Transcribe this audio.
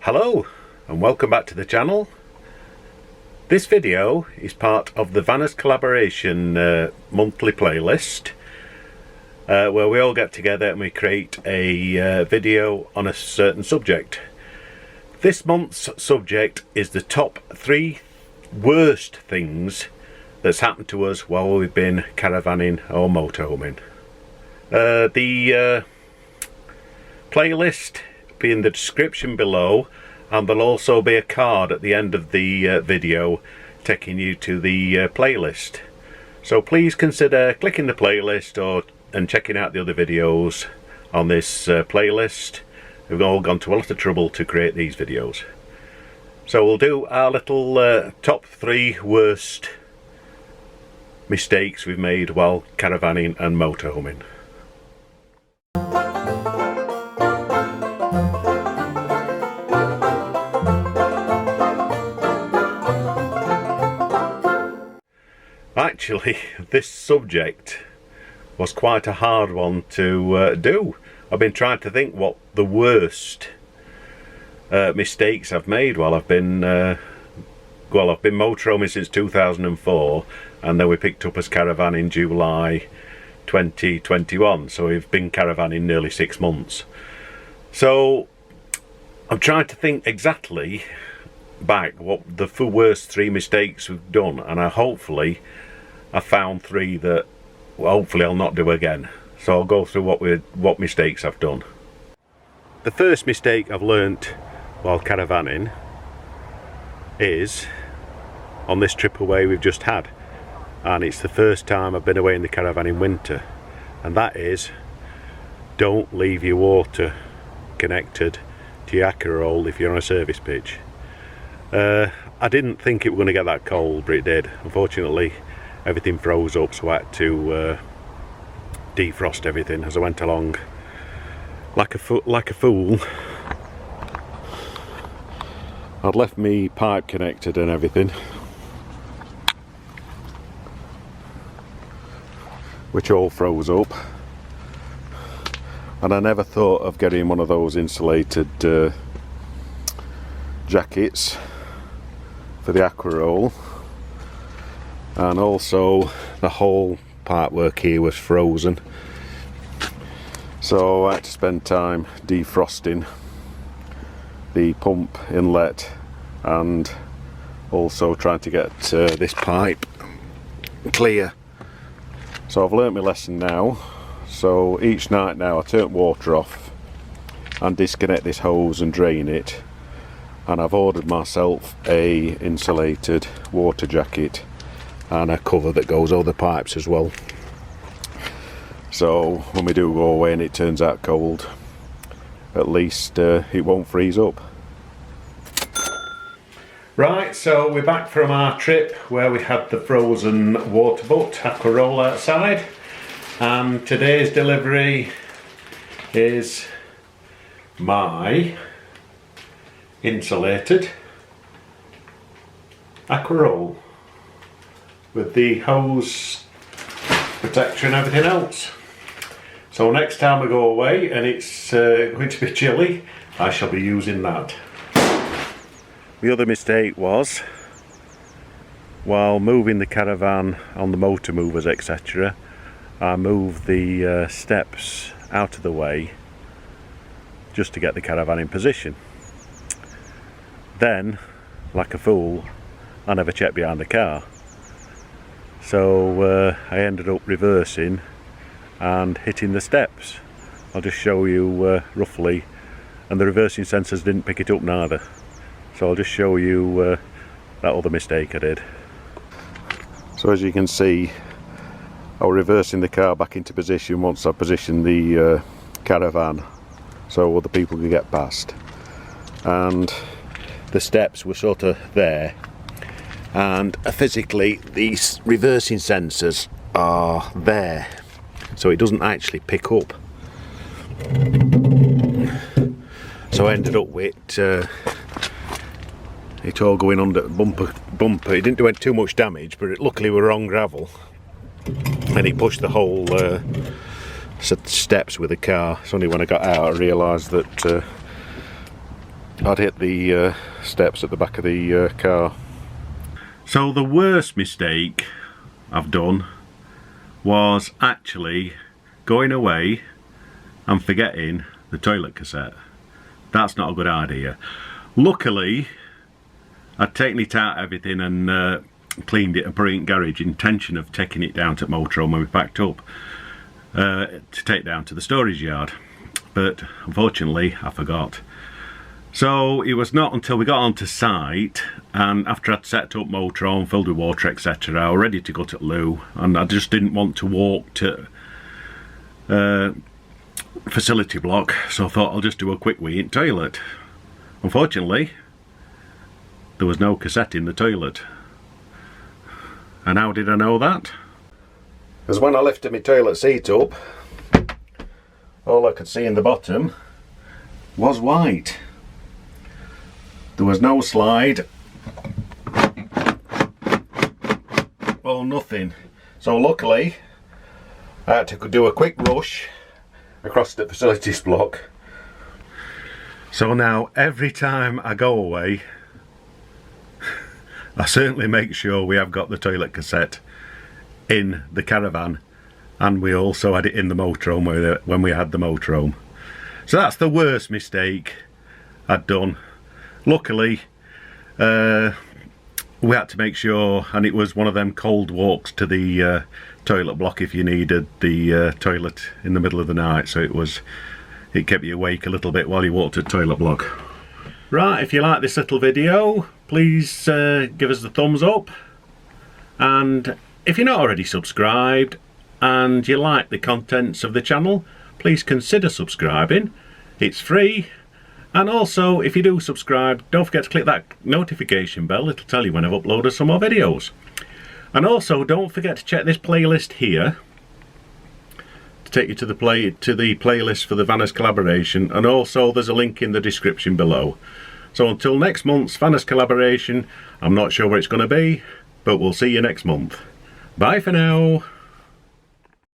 Hello and welcome back to the channel. This video is part of the Vanners Collaboration monthly playlist where we all get together and we create a video on a certain subject. This month's subject is the top 3 worst things that's happened to us while we've been caravanning or motorhoming. The playlist will be in the description below, and there'll also be a card at the end of the video taking you to the playlist. So please consider clicking the playlist and checking out the other videos on this playlist. We've all gone to a lot of trouble to create these videos. So we'll do our little top 3 worst mistakes we've made while caravanning and motorhoming. Actually, this subject was quite a hard one to do. I've been trying to think what the worst mistakes I've made while I've been motorhoming since 2004, and then we picked up as caravan in July 2021, so we've been caravanning nearly 6 months. So I'm trying to think exactly back what the worst 3 mistakes we've done, and hopefully I found 3 that hopefully I'll not do again. So I'll go through what mistakes I've done. The first mistake I've learnt while caravanning is on this trip away we've just had, and it's the first time I've been away in the caravan in winter, and that is don't leave your water connected to your acca roll if you're on a service pitch. I didn't think it was going to get that cold, but it did. Unfortunately everything froze up, so I had to defrost everything as I went along like a fool. I'd left me pipe connected and everything, which all froze up, and I never thought of getting one of those insulated jackets for the aqua roll, and also the whole pipework here was frozen, so I had to spend time defrosting the pump inlet and also trying to get this pipe clear. So I've learnt my lesson now, so each night now I turn water off and disconnect this hose and drain it, and I've ordered myself a insulated water jacket and a cover that goes over the pipes as well, so when we do go away and it turns out cold, at least it won't freeze up. Right, so we're back from our trip where we had the frozen water butt aqua roll outside, and today's delivery is my insulated aqua roll with the hose protector and everything else. So next time we go away and it's going to be chilly, I shall be using that. The other mistake was, while moving the caravan on the motor movers etc, I moved the steps out of the way just to get the caravan in position. Then, like a fool, I never checked behind the car, so I ended up reversing and hitting the steps. I'll just show you roughly, and the reversing sensors didn't pick it up neither, so I'll just show you that other mistake I did. So as you can see, I was reversing the car back into position once I positioned the caravan so other people could get past, and the steps were sort of there, and physically these reversing sensors are there, so it doesn't actually pick up. So I ended up with it all going under bumper. It didn't do too much damage, but luckily we were on gravel and it pushed the whole steps with the car. It's only when I got out I realised that I'd hit the steps at the back of the car. So the worst mistake I've done was actually going away and forgetting the toilet cassette. That's not a good idea. Luckily, I'd taken it out everything and cleaned it and put it in garage, intention of taking it down to motorhome when we packed up to take down to the storage yard, but unfortunately I forgot. So it was not until we got onto site, and after I'd set up motorhome, filled with water, etc., I was ready to go to the loo, and I just didn't want to walk to facility block, so I thought I'll just do a quick wee in toilet. Unfortunately, there was no cassette in the toilet. And how did I know that? Because when I lifted my toilet seat up, all I could see in the bottom was white. There was no slide, well, nothing. So luckily I had to do a quick rush across the facilities block. So now every time I go away, I certainly make sure we have got the toilet cassette in the caravan, and we also had it in the motorhome when we had the motorhome. So that's the worst mistake I'd done. Luckily, we had to make sure, and it was one of them cold walks to the toilet block if you needed the toilet in the middle of the night, so it kept you awake a little bit while you walked to the toilet block. Right, if you like this little video, please give us the thumbs up, and if you're not already subscribed and you like the contents of the channel, please consider subscribing. It's free. And also, if you do subscribe, don't forget to click that notification bell. It'll tell you when I've uploaded some more videos. And also, don't forget to check this playlist here to take you to the playlist for the Vannes collaboration. And also, there's a link in the description below. So until next month's Vannes collaboration, I'm not sure where it's going to be, but we'll see you next month. Bye for now.